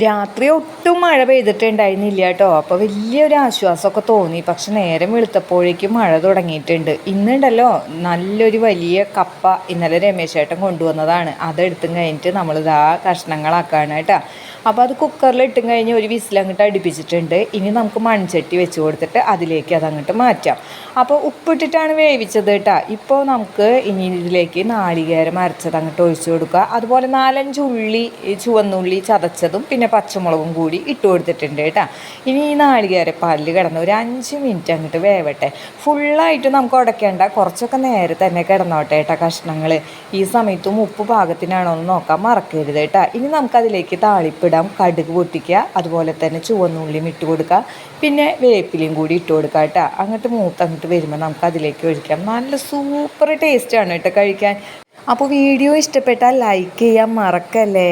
രാത്രി ഒട്ടും മഴ പെയ്തിട്ടുണ്ടായിരുന്നില്ല കേട്ടോ. അപ്പോൾ വലിയൊരു ആശ്വാസമൊക്കെ തോന്നി. പക്ഷെ നേരം വെളുത്തപ്പോഴേക്കും മഴ തുടങ്ങിയിട്ടുണ്ട്. ഇന്നുണ്ടല്ലോ നല്ലൊരു വലിയ കപ്പ ഇന്നലെ രമേശ് ചേട്ടൻ കൊണ്ടുവന്നതാണ്. അതെടുത്തും കഴിഞ്ഞിട്ട് നമ്മളിതാ കഷ്ണങ്ങളാക്കാണ് കേട്ടോ. അപ്പോൾ അത് കുക്കറിൽ ഇട്ടും കഴിഞ്ഞ് ഒരു വിസിലങ്ങോട്ട് അടുപ്പിച്ചിട്ടുണ്ട്. ഇനി നമുക്ക് മൺചട്ടി വെച്ച് കൊടുത്തിട്ട് അതിലേക്ക് അതങ്ങോട്ട് മാറ്റാം. അപ്പോൾ ഉപ്പിട്ടിട്ടാണ് വേവിച്ചത് കേട്ടോ. ഇപ്പോൾ നമുക്ക് ഇനി ഇതിലേക്ക് നാളികേരം അരച്ചത് അങ്ങോട്ട് ഒഴിച്ചു കൊടുക്കുക. അതുപോലെ 4-5 ഉള്ളി, ചുവന്നുള്ളി ചതച്ചതും പിന്നെ പച്ചമുളകും കൂടി ഇട്ട് കൊടുത്തിട്ടുണ്ട് കേട്ടോ. ഇനി ഈ നാളികേരപ്പാലിൽ കിടന്ന് ഒരു 5 മിനിറ്റ് അങ്ങോട്ട് വേവട്ടെ. ഫുള്ളായിട്ട് നമുക്ക് ഉടയ്ക്കേണ്ട, കുറച്ചൊക്കെ നേരെ തന്നെ കിടന്നോട്ടെ കേട്ടോ കഷ്ണങ്ങൾ. ഈ സമയത്തും ഉപ്പ് പാകത്തിനാണോ എന്ന് നോക്കാൻ മറക്കരുത് കേട്ടോ. ഇനി നമുക്കതിലേക്ക് താളിപ്പിടാം. കടുക് പൊട്ടിക്കുക, അതുപോലെ തന്നെ ചുവന്നുള്ളിയും ഇട്ട് കൊടുക്കുക, പിന്നെ വേപ്പിലയും കൂടി ഇട്ട് കൊടുക്കുക കേട്ടോ. അങ്ങോട്ട് മൂത്തങ്ങോട്ട് വരുമ്പോൾ നമുക്ക് അതിലേക്ക് ഒഴിക്കാം. നല്ല സൂപ്പർ ടേസ്റ്റാണ് കേട്ടോ കഴിക്കാൻ. അപ്പോൾ വീഡിയോ ഇഷ്ടപ്പെട്ടാൽ ലൈക്ക് ചെയ്യാൻ മറക്കല്ലേ.